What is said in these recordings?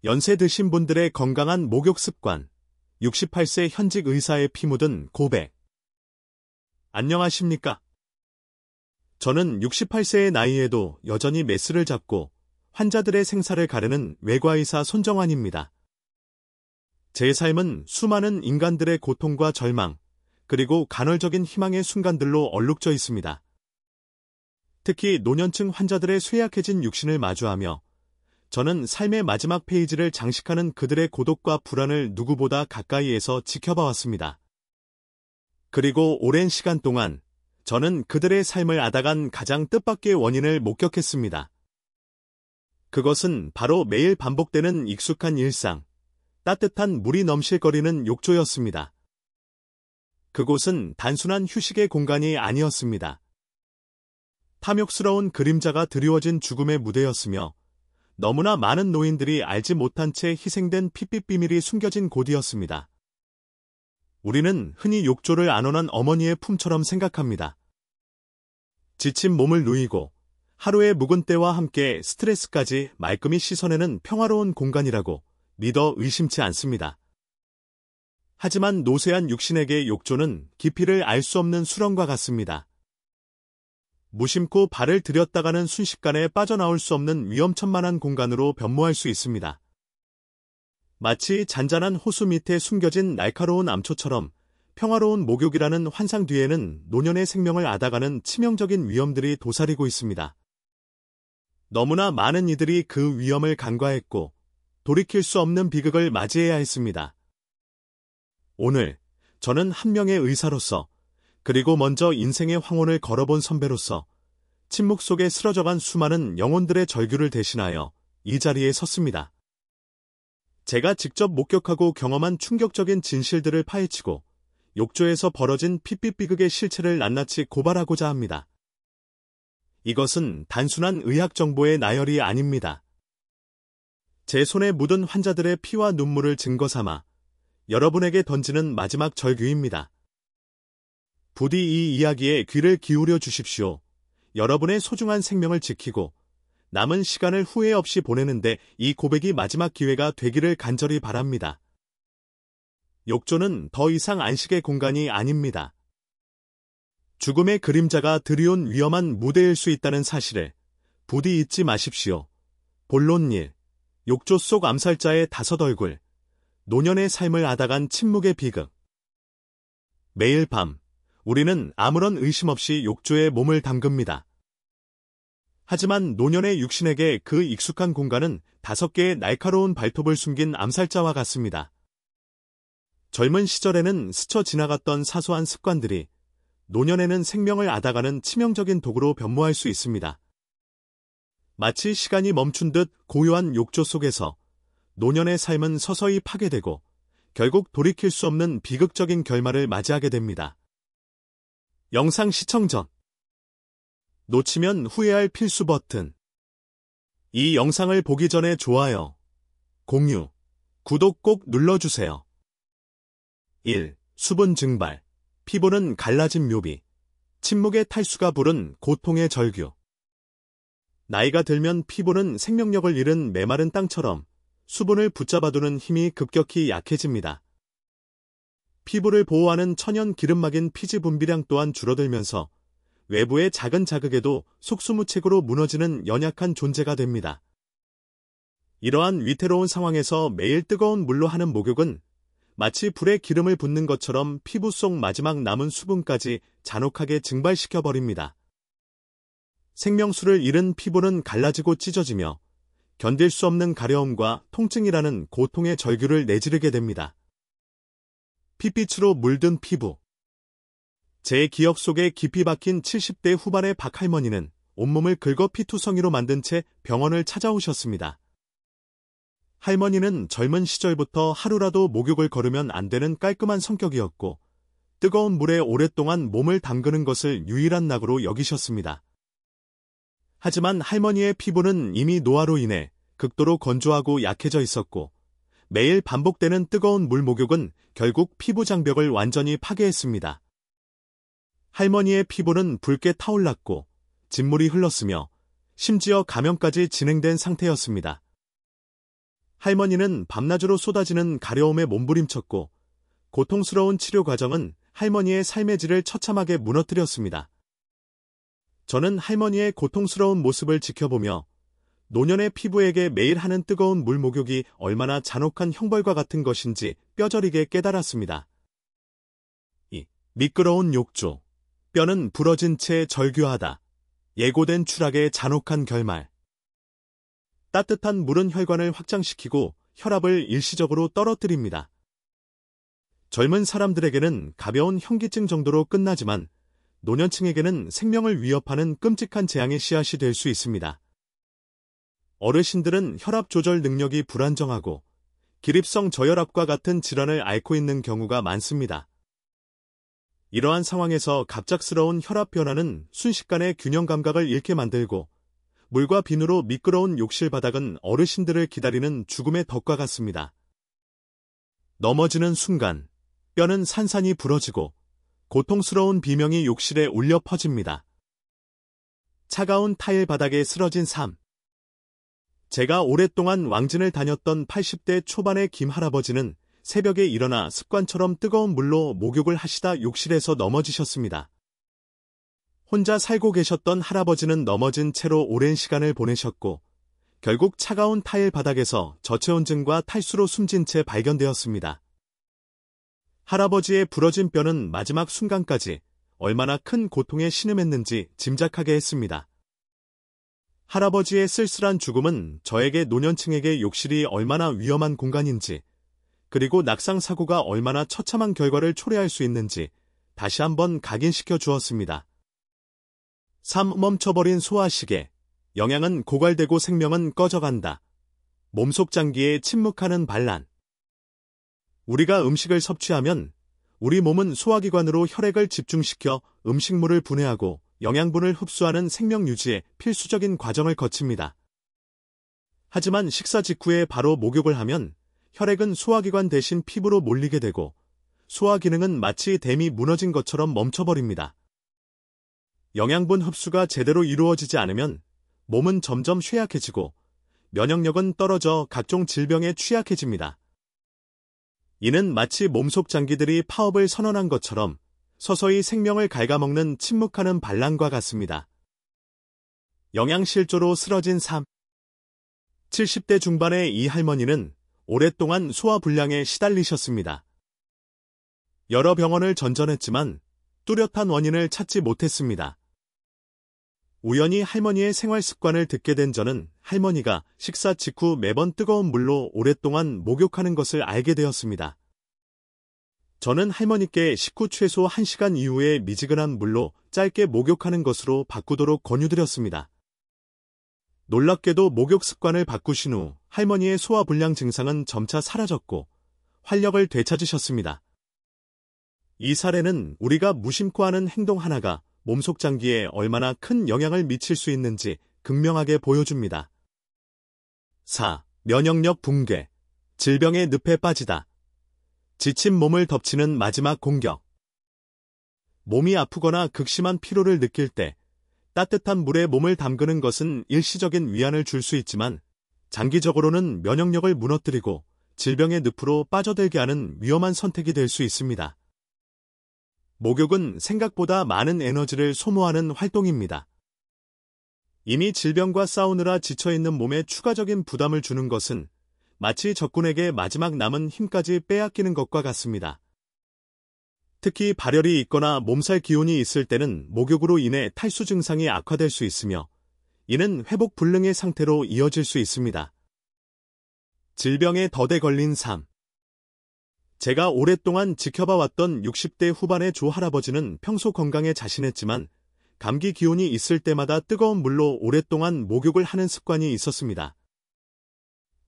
연세 드신 분들의 건강한 목욕 습관, 68세 현직 의사의 피 묻은 고백. 안녕하십니까? 저는 68세의 나이에도 여전히 메스를 잡고 환자들의 생사를 가르는 외과의사 손정환입니다. 제 삶은 수많은 인간들의 고통과 절망, 그리고 간헐적인 희망의 순간들로 얼룩져 있습니다. 특히 노년층 환자들의 쇠약해진 육신을 마주하며 저는 삶의 마지막 페이지를 장식하는 그들의 고독과 불안을 누구보다 가까이에서 지켜봐왔습니다. 그리고 오랜 시간 동안 저는 그들의 삶을 앗아간 가장 뜻밖의 원인을 목격했습니다. 그것은 바로 매일 반복되는 익숙한 일상, 따뜻한 물이 넘실거리는 욕조였습니다. 그곳은 단순한 휴식의 공간이 아니었습니다. 탐욕스러운 그림자가 드리워진 죽음의 무대였으며 너무나 많은 노인들이 알지 못한 채 희생된 핏빛 비밀이 숨겨진 곳이었습니다. 우리는 흔히 욕조를 안원한 어머니의 품처럼 생각합니다. 지친 몸을 누이고 하루의 묵은 때와 함께 스트레스까지 말끔히 씻어내는 평화로운 공간이라고 믿어 의심치 않습니다. 하지만 노쇠한 육신에게 욕조는 깊이를 알 수 없는 수렁과 같습니다. 무심코 발을 들였다가는 순식간에 빠져나올 수 없는 위험천만한 공간으로 변모할 수 있습니다. 마치 잔잔한 호수 밑에 숨겨진 날카로운 암초처럼 평화로운 목욕이라는 환상 뒤에는 노년의 생명을 앗아가는 치명적인 위험들이 도사리고 있습니다. 너무나 많은 이들이 그 위험을 간과했고 돌이킬 수 없는 비극을 맞이해야 했습니다. 오늘 저는 한 명의 의사로서 그리고 먼저 인생의 황혼을 걸어본 선배로서 침묵 속에 쓰러져간 수많은 영혼들의 절규를 대신하여 이 자리에 섰습니다. 제가 직접 목격하고 경험한 충격적인 진실들을 파헤치고 욕조에서 벌어진 핏빛 비극의 실체를 낱낱이 고발하고자 합니다. 이것은 단순한 의학 정보의 나열이 아닙니다. 제 손에 묻은 환자들의 피와 눈물을 증거 삼아 여러분에게 던지는 마지막 절규입니다. 부디 이 이야기에 귀를 기울여 주십시오. 여러분의 소중한 생명을 지키고 남은 시간을 후회 없이 보내는데 이 고백이 마지막 기회가 되기를 간절히 바랍니다. 욕조는 더 이상 안식의 공간이 아닙니다. 죽음의 그림자가 드리운 위험한 무대일 수 있다는 사실을 부디 잊지 마십시오. 본론 1. 욕조 속 암살자의 5 얼굴. 노년의 삶을 앗아간 침묵의 비극. 매일 밤 우리는 아무런 의심 없이 욕조에 몸을 담급니다. 하지만 노년의 육신에게 그 익숙한 공간은 5개의 날카로운 발톱을 숨긴 암살자와 같습니다. 젊은 시절에는 스쳐 지나갔던 사소한 습관들이 노년에는 생명을 앗아가는 치명적인 도구로 변모할 수 있습니다. 마치 시간이 멈춘 듯 고요한 욕조 속에서 노년의 삶은 서서히 파괴되고 결국 돌이킬 수 없는 비극적인 결말을 맞이하게 됩니다. 영상 시청 전 놓치면 후회할 필수 버튼. 이 영상을 보기 전에 좋아요, 공유, 구독 꼭 눌러주세요. 1. 수분 증발. 피부는 갈라진 묘비. 침묵의 탈수가 부른 고통의 절규. 나이가 들면 피부는 생명력을 잃은 메마른 땅처럼 수분을 붙잡아두는 힘이 급격히 약해집니다. 피부를 보호하는 천연 기름막인 피지 분비량 또한 줄어들면서 외부의 작은 자극에도 속수무책으로 무너지는 연약한 존재가 됩니다. 이러한 위태로운 상황에서 매일 뜨거운 물로 하는 목욕은 마치 불에 기름을 붓는 것처럼 피부 속 마지막 남은 수분까지 잔혹하게 증발시켜버립니다. 생명수를 잃은 피부는 갈라지고 찢어지며 견딜 수 없는 가려움과 통증이라는 고통의 절규를 내지르게 됩니다. 핏빛으로 물든 피부. 제 기억 속에 깊이 박힌 70대 후반의 박할머니는 온몸을 긁어 피투성이로 만든 채 병원을 찾아오셨습니다. 할머니는 젊은 시절부터 하루라도 목욕을 거르면 안 되는 깔끔한 성격이었고 뜨거운 물에 오랫동안 몸을 담그는 것을 유일한 낙으로 여기셨습니다. 하지만 할머니의 피부는 이미 노화로 인해 극도로 건조하고 약해져 있었고 매일 반복되는 뜨거운 물 목욕은 결국 피부 장벽을 완전히 파괴했습니다. 할머니의 피부는 붉게 타올랐고 진물이 흘렀으며 심지어 감염까지 진행된 상태였습니다. 할머니는 밤낮으로 쏟아지는 가려움에 몸부림쳤고 고통스러운 치료 과정은 할머니의 삶의 질을 처참하게 무너뜨렸습니다. 저는 할머니의 고통스러운 모습을 지켜보며 노년의 피부에게 매일 하는 뜨거운 물 목욕이 얼마나 잔혹한 형벌과 같은 것인지 뼈저리게 깨달았습니다. 이 미끄러운 욕조, 뼈는 부러진 채 절규하다. 예고된 추락의 잔혹한 결말. 따뜻한 물은 혈관을 확장시키고 혈압을 일시적으로 떨어뜨립니다. 젊은 사람들에게는 가벼운 현기증 정도로 끝나지만 노년층에게는 생명을 위협하는 끔찍한 재앙의 씨앗이 될 수 있습니다. 어르신들은 혈압 조절 능력이 불안정하고 기립성 저혈압과 같은 질환을 앓고 있는 경우가 많습니다. 이러한 상황에서 갑작스러운 혈압 변화는 순식간에 균형 감각을 잃게 만들고 물과 비누로 미끄러운 욕실 바닥은 어르신들을 기다리는 죽음의 덫과 같습니다. 넘어지는 순간 뼈는 산산이 부러지고 고통스러운 비명이 욕실에 울려 퍼집니다. 차가운 타일 바닥에 쓰러진 삶. 제가 오랫동안 왕진을 다녔던 80대 초반의 김 할아버지는 새벽에 일어나 습관처럼 뜨거운 물로 목욕을 하시다 욕실에서 넘어지셨습니다. 혼자 살고 계셨던 할아버지는 넘어진 채로 오랜 시간을 보내셨고 결국 차가운 타일 바닥에서 저체온증과 탈수로 숨진 채 발견되었습니다. 할아버지의 부러진 뼈는 마지막 순간까지 얼마나 큰 고통에 신음했는지 짐작하게 했습니다. 할아버지의 쓸쓸한 죽음은 저에게 노년층에게 욕실이 얼마나 위험한 공간인지 그리고 낙상사고가 얼마나 처참한 결과를 초래할 수 있는지 다시 한번 각인시켜 주었습니다. 삶 멈춰버린 소화시계, 영양은 고갈되고 생명은 꺼져간다. 몸속 장기에 침묵하는 반란. 우리가 음식을 섭취하면 우리 몸은 소화기관으로 혈액을 집중시켜 음식물을 분해하고 영양분을 흡수하는 생명 유지에 필수적인 과정을 거칩니다. 하지만 식사 직후에 바로 목욕을 하면 혈액은 소화기관 대신 피부로 몰리게 되고 소화 기능은 마치 댐이 무너진 것처럼 멈춰버립니다. 영양분 흡수가 제대로 이루어지지 않으면 몸은 점점 쇠약해지고 면역력은 떨어져 각종 질병에 취약해집니다. 이는 마치 몸속 장기들이 파업을 선언한 것처럼 서서히 생명을 갉아먹는 침묵하는 반란과 같습니다. 영양실조로 쓰러진 삶. 70대 중반의 이 할머니는 오랫동안 소화불량에 시달리셨습니다. 여러 병원을 전전했지만 뚜렷한 원인을 찾지 못했습니다. 우연히 할머니의 생활 습관을 듣게 된 저는 할머니가 식사 직후 매번 뜨거운 물로 오랫동안 목욕하는 것을 알게 되었습니다. 저는 할머니께 식후 최소 1시간 이후에 미지근한 물로 짧게 목욕하는 것으로 바꾸도록 권유드렸습니다. 놀랍게도 목욕 습관을 바꾸신 후 할머니의 소화불량 증상은 점차 사라졌고 활력을 되찾으셨습니다. 이 사례는 우리가 무심코 하는 행동 하나가 몸속 장기에 얼마나 큰 영향을 미칠 수 있는지 극명하게 보여줍니다. 4. 면역력 붕괴. 질병의 늪에 빠지다. 지친 몸을 덮치는 마지막 공격. 몸이 아프거나 극심한 피로를 느낄 때 따뜻한 물에 몸을 담그는 것은 일시적인 위안을 줄 수 있지만 장기적으로는 면역력을 무너뜨리고 질병의 늪으로 빠져들게 하는 위험한 선택이 될 수 있습니다. 목욕은 생각보다 많은 에너지를 소모하는 활동입니다. 이미 질병과 싸우느라 지쳐있는 몸에 추가적인 부담을 주는 것은 마치 적군에게 마지막 남은 힘까지 빼앗기는 것과 같습니다. 특히 발열이 있거나 몸살 기운이 있을 때는 목욕으로 인해 탈수 증상이 악화될 수 있으며 이는 회복 불능의 상태로 이어질 수 있습니다. 질병에 덫에 걸린 삶. 제가 오랫동안 지켜봐 왔던 60대 후반의 조 할아버지는 평소 건강에 자신했지만 감기 기운이 있을 때마다 뜨거운 물로 오랫동안 목욕을 하는 습관이 있었습니다.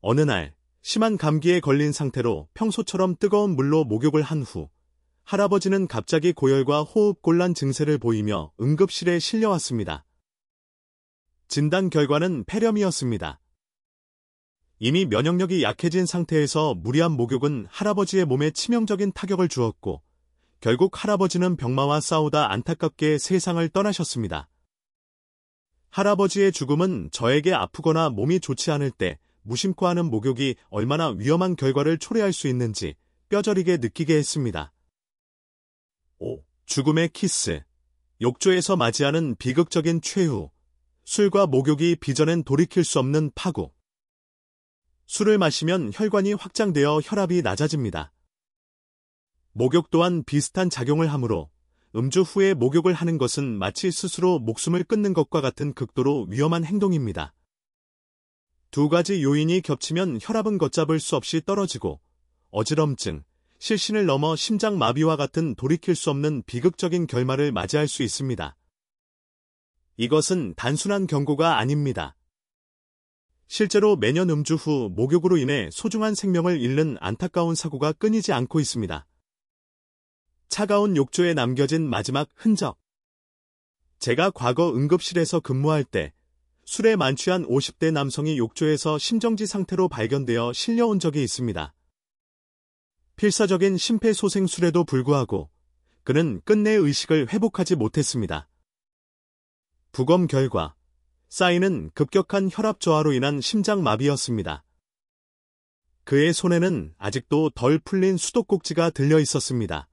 어느 날 심한 감기에 걸린 상태로 평소처럼 뜨거운 물로 목욕을 한 후 할아버지는 갑자기 고열과 호흡 곤란 증세를 보이며 응급실에 실려왔습니다. 진단 결과는 폐렴이었습니다. 이미 면역력이 약해진 상태에서 무리한 목욕은 할아버지의 몸에 치명적인 타격을 주었고 결국 할아버지는 병마와 싸우다 안타깝게 세상을 떠나셨습니다. 할아버지의 죽음은 저에게 아프거나 몸이 좋지 않을 때 무심코 하는 목욕이 얼마나 위험한 결과를 초래할 수 있는지 뼈저리게 느끼게 했습니다. 5. 죽음의 키스. 욕조에서 맞이하는 비극적인 최후. 술과 목욕이 빚어낸 돌이킬 수 없는 파국. 술을 마시면 혈관이 확장되어 혈압이 낮아집니다. 목욕 또한 비슷한 작용을 하므로 음주 후에 목욕을 하는 것은 마치 스스로 목숨을 끊는 것과 같은 극도로 위험한 행동입니다. 두 가지 요인이 겹치면 혈압은 걷잡을 수 없이 떨어지고 어지럼증, 실신을 넘어 심장마비와 같은 돌이킬 수 없는 비극적인 결말을 맞이할 수 있습니다. 이것은 단순한 경고가 아닙니다. 실제로 매년 음주 후 목욕으로 인해 소중한 생명을 잃는 안타까운 사고가 끊이지 않고 있습니다. 차가운 욕조에 남겨진 마지막 흔적. 제가 과거 응급실에서 근무할 때 술에 만취한 50대 남성이 욕조에서 심정지 상태로 발견되어 실려온 적이 있습니다. 필사적인 심폐소생술에도 불구하고 그는 끝내 의식을 회복하지 못했습니다. 부검 결과 사인은 급격한 혈압 저하로 인한 심장마비였습니다. 그의 손에는 아직도 덜 풀린 수도꼭지가 들려 있었습니다.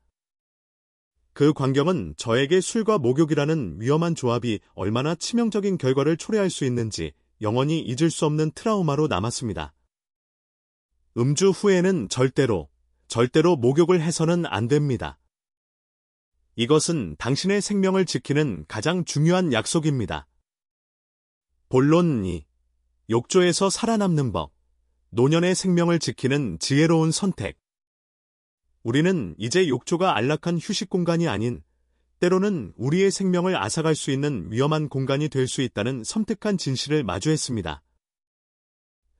그 광경은 저에게 술과 목욕이라는 위험한 조합이 얼마나 치명적인 결과를 초래할 수 있는지 영원히 잊을 수 없는 트라우마로 남았습니다. 음주 후에는 절대로 목욕을 해서는 안 됩니다. 이것은 당신의 생명을 지키는 가장 중요한 약속입니다. 본론 2. 욕조에서 살아남는 법. 노년의 생명을 지키는 지혜로운 선택. 우리는 이제 욕조가 안락한 휴식 공간이 아닌 때로는 우리의 생명을 앗아갈 수 있는 위험한 공간이 될 수 있다는 섬뜩한 진실을 마주했습니다.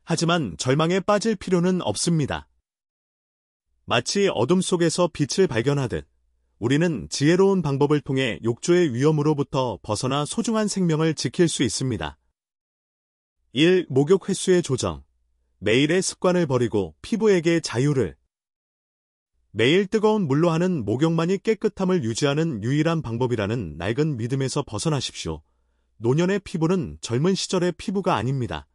하지만 절망에 빠질 필요는 없습니다. 마치 어둠 속에서 빛을 발견하듯 우리는 지혜로운 방법을 통해 욕조의 위험으로부터 벗어나 소중한 생명을 지킬 수 있습니다. 1. 목욕 횟수의 조정. 매일의 습관을 버리고 피부에게 자유를. 매일 뜨거운 물로 하는 목욕만이 깨끗함을 유지하는 유일한 방법이라는 낡은 믿음에서 벗어나십시오. 노년의 피부는 젊은 시절의 피부가 아닙니다.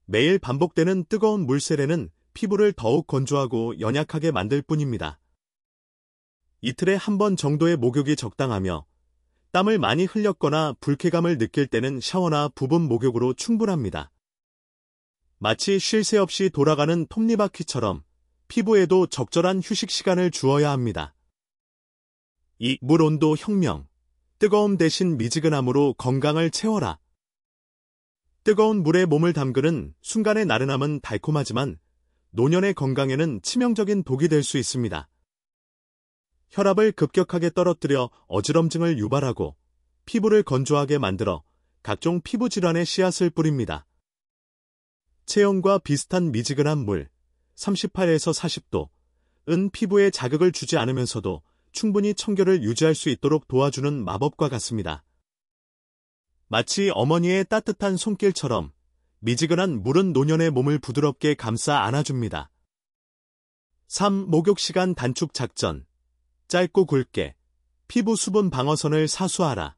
매일 반복되는 뜨거운 물세례는 피부를 더욱 건조하고 연약하게 만들 뿐입니다. 이틀에 한 번 정도의 목욕이 적당하며 땀을 많이 흘렸거나 불쾌감을 느낄 때는 샤워나 부분 목욕으로 충분합니다. 마치 쉴 새 없이 돌아가는 톱니바퀴처럼 피부에도 적절한 휴식 시간을 주어야 합니다. 2. 물 온도 혁명. 뜨거움 대신 미지근함으로 건강을 채워라. 뜨거운 물에 몸을 담그는 순간의 나른함은 달콤하지만 노년의 건강에는 치명적인 독이 될 수 있습니다. 혈압을 급격하게 떨어뜨려 어지럼증을 유발하고 피부를 건조하게 만들어 각종 피부 질환의 씨앗을 뿌립니다. 체온과 비슷한 미지근한 물, 38에서 40도은 피부에 자극을 주지 않으면서도 충분히 청결을 유지할 수 있도록 도와주는 마법과 같습니다. 마치 어머니의 따뜻한 손길처럼 미지근한 물은 노년의 몸을 부드럽게 감싸 안아줍니다. 3. 목욕 시간 단축 작전. 짧고 굵게 피부 수분 방어선을 사수하라.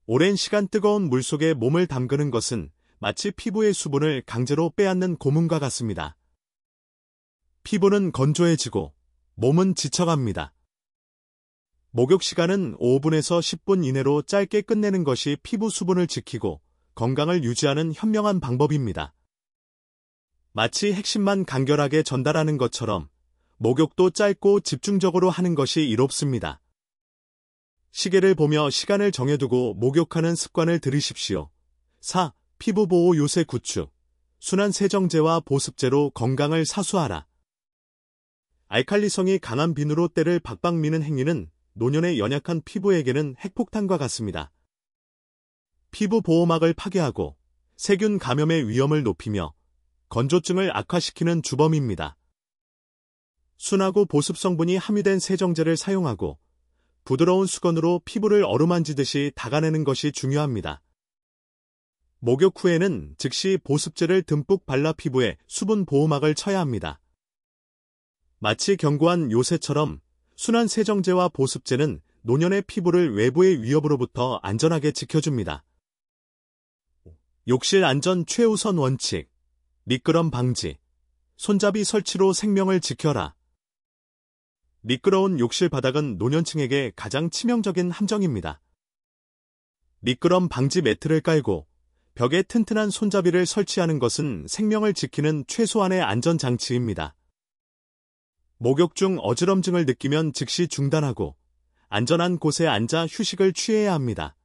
오랜 시간 뜨거운 물속에 몸을 담그는 것은 마치 피부의 수분을 강제로 빼앗는 고문과 같습니다. 피부는 건조해지고 몸은 지쳐갑니다. 목욕 시간은 5분에서 10분 이내로 짧게 끝내는 것이 피부 수분을 지키고 건강을 유지하는 현명한 방법입니다. 마치 핵심만 간결하게 전달하는 것처럼 목욕도 짧고 집중적으로 하는 것이 이롭습니다. 시계를 보며 시간을 정해두고 목욕하는 습관을 들이십시오. 4. 피부 보호 요새 구축. 순한 세정제와 보습제로 건강을 사수하라. 알칼리성이 강한 비누로 때를 박박 미는 행위는 노년의 연약한 피부에게는 핵폭탄과 같습니다. 피부 보호막을 파괴하고 세균 감염의 위험을 높이며 건조증을 악화시키는 주범입니다. 순하고 보습 성분이 함유된 세정제를 사용하고 부드러운 수건으로 피부를 어루만지듯이 닦아내는 것이 중요합니다. 목욕 후에는 즉시 보습제를 듬뿍 발라 피부에 수분 보호막을 쳐야 합니다. 마치 견고한 요새처럼 순한 세정제와 보습제는 노년의 피부를 외부의 위협으로부터 안전하게 지켜줍니다. 욕실 안전 최우선 원칙. 미끄럼 방지. 손잡이 설치로 생명을 지켜라. 미끄러운 욕실 바닥은 노년층에게 가장 치명적인 함정입니다. 미끄럼 방지 매트를 깔고 벽에 튼튼한 손잡이를 설치하는 것은 생명을 지키는 최소한의 안전장치입니다. 목욕 중 어지럼증을 느끼면 즉시 중단하고 안전한 곳에 앉아 휴식을 취해야 합니다.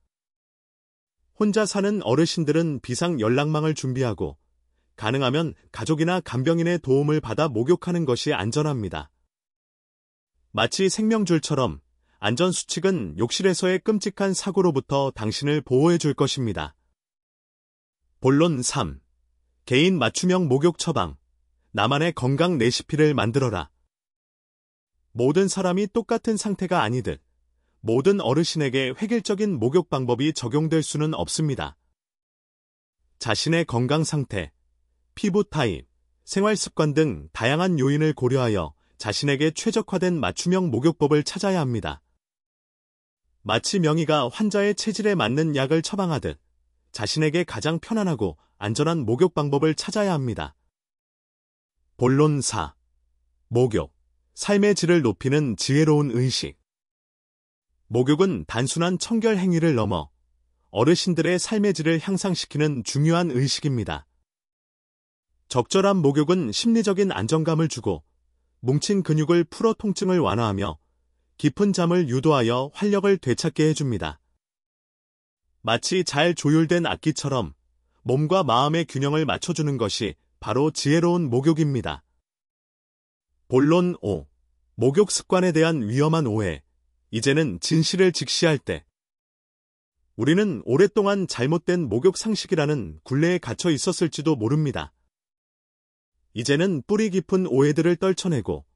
혼자 사는 어르신들은 비상 연락망을 준비하고 가능하면 가족이나 간병인의 도움을 받아 목욕하는 것이 안전합니다. 마치 생명줄처럼 안전수칙은 욕실에서의 끔찍한 사고로부터 당신을 보호해 줄 것입니다. 본론 3. 개인 맞춤형 목욕 처방. 나만의 건강 레시피를 만들어라. 모든 사람이 똑같은 상태가 아니듯 모든 어르신에게 획일적인 목욕 방법이 적용될 수는 없습니다. 자신의 건강 상태, 피부 타입, 생활 습관 등 다양한 요인을 고려하여 자신에게 최적화된 맞춤형 목욕법을 찾아야 합니다. 마치 명의가 환자의 체질에 맞는 약을 처방하듯 자신에게 가장 편안하고 안전한 목욕 방법을 찾아야 합니다. 본론 4. 목욕, 삶의 질을 높이는 지혜로운 의식. 목욕은 단순한 청결 행위를 넘어 어르신들의 삶의 질을 향상시키는 중요한 의식입니다. 적절한 목욕은 심리적인 안정감을 주고 뭉친 근육을 풀어 통증을 완화하며 깊은 잠을 유도하여 활력을 되찾게 해줍니다. 마치 잘 조율된 악기처럼 몸과 마음의 균형을 맞춰주는 것이 바로 지혜로운 목욕입니다. 본론 5. 목욕 습관에 대한 위험한 오해. 이제는 진실을 직시할 때. 우리는 오랫동안 잘못된 목욕 상식이라는 굴레에 갇혀 있었을지도 모릅니다. 이제는 뿌리 깊은 오해들을 떨쳐내고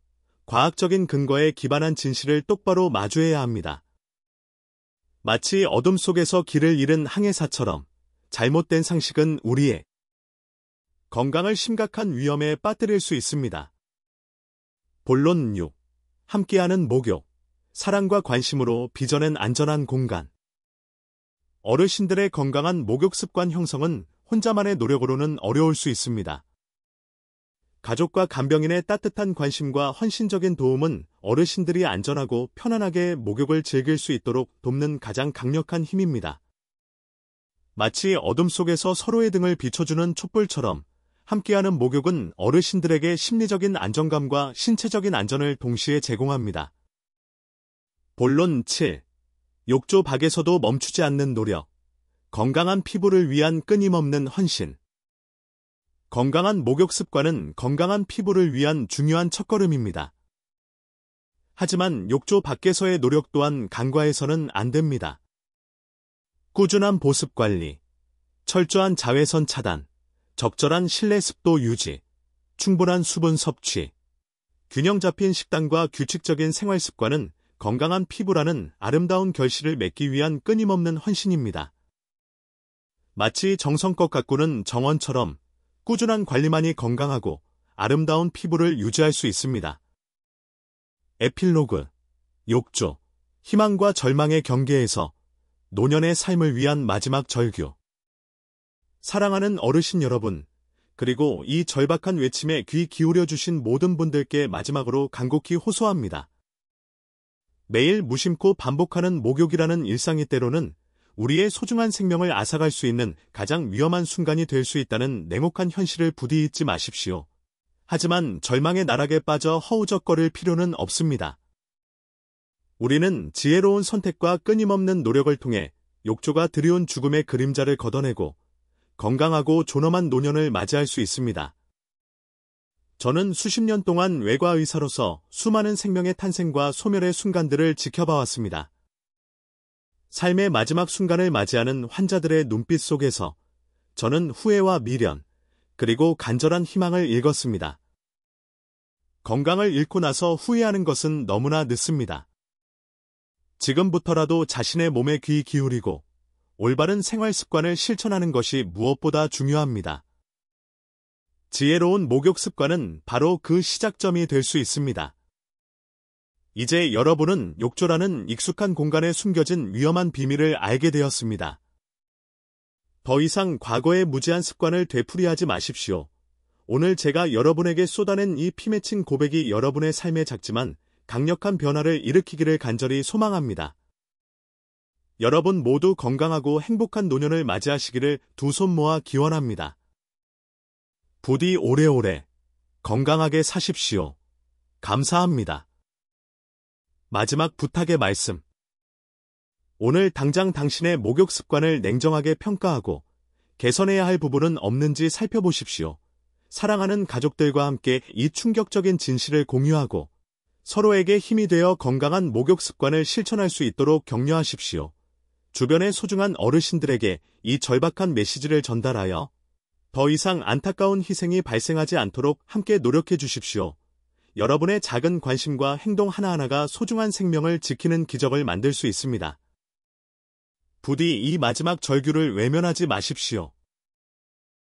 과학적인 근거에 기반한 진실을 똑바로 마주해야 합니다. 마치 어둠 속에서 길을 잃은 항해사처럼 잘못된 상식은 우리의 건강을 심각한 위험에 빠뜨릴 수 있습니다. 본론 6. 함께하는 목욕, 사랑과 관심으로 빚어낸 안전한 공간. 어르신들의 건강한 목욕 습관 형성은 혼자만의 노력으로는 어려울 수 있습니다. 가족과 간병인의 따뜻한 관심과 헌신적인 도움은 어르신들이 안전하고 편안하게 목욕을 즐길 수 있도록 돕는 가장 강력한 힘입니다. 마치 어둠 속에서 서로의 등을 비춰주는 촛불처럼 함께하는 목욕은 어르신들에게 심리적인 안정감과 신체적인 안전을 동시에 제공합니다. 본론 7. 욕조 밖에서도 멈추지 않는 노력. 건강한 피부를 위한 끊임없는 헌신. 건강한 목욕 습관은 건강한 피부를 위한 중요한 첫걸음입니다. 하지만 욕조 밖에서의 노력 또한 간과해서는 안 됩니다. 꾸준한 보습 관리, 철저한 자외선 차단, 적절한 실내 습도 유지, 충분한 수분 섭취, 균형 잡힌 식단과 규칙적인 생활 습관은 건강한 피부라는 아름다운 결실을 맺기 위한 끊임없는 헌신입니다. 마치 정성껏 가꾸는 정원처럼 꾸준한 관리만이 건강하고 아름다운 피부를 유지할 수 있습니다. 에필로그, 욕조, 희망과 절망의 경계에서 노년의 삶을 위한 마지막 절규. 사랑하는 어르신 여러분, 그리고 이 절박한 외침에 귀 기울여 주신 모든 분들께 마지막으로 간곡히 호소합니다. 매일 무심코 반복하는 목욕이라는 일상이 때로는 우리의 소중한 생명을 앗아갈 수 있는 가장 위험한 순간이 될 수 있다는 냉혹한 현실을 부디 잊지 마십시오. 하지만 절망의 나락에 빠져 허우적거릴 필요는 없습니다. 우리는 지혜로운 선택과 끊임없는 노력을 통해 욕조가 드리운 죽음의 그림자를 걷어내고 건강하고 존엄한 노년을 맞이할 수 있습니다. 저는 수십 년 동안 외과의사로서 수많은 생명의 탄생과 소멸의 순간들을 지켜봐왔습니다. 삶의 마지막 순간을 맞이하는 환자들의 눈빛 속에서 저는 후회와 미련, 그리고 간절한 희망을 읽었습니다. 건강을 잃고 나서 후회하는 것은 너무나 늦습니다. 지금부터라도 자신의 몸에 귀 기울이고 올바른 생활 습관을 실천하는 것이 무엇보다 중요합니다. 지혜로운 목욕 습관은 바로 그 시작점이 될 수 있습니다. 이제 여러분은 욕조라는 익숙한 공간에 숨겨진 위험한 비밀을 알게 되었습니다. 더 이상 과거의 무지한 습관을 되풀이하지 마십시오. 오늘 제가 여러분에게 쏟아낸 이 피 맺힌 고백이 여러분의 삶에 작지만 강력한 변화를 일으키기를 간절히 소망합니다. 여러분 모두 건강하고 행복한 노년을 맞이하시기를 두 손 모아 기원합니다. 부디 오래오래 건강하게 사십시오. 감사합니다. 마지막 부탁의 말씀. 오늘 당장 당신의 목욕 습관을 냉정하게 평가하고 개선해야 할 부분은 없는지 살펴보십시오. 사랑하는 가족들과 함께 이 충격적인 진실을 공유하고 서로에게 힘이 되어 건강한 목욕 습관을 실천할 수 있도록 격려하십시오. 주변의 소중한 어르신들에게 이 절박한 메시지를 전달하여 더 이상 안타까운 희생이 발생하지 않도록 함께 노력해 주십시오. 여러분의 작은 관심과 행동 하나하나가 소중한 생명을 지키는 기적을 만들 수 있습니다. 부디 이 마지막 절규를 외면하지 마십시오.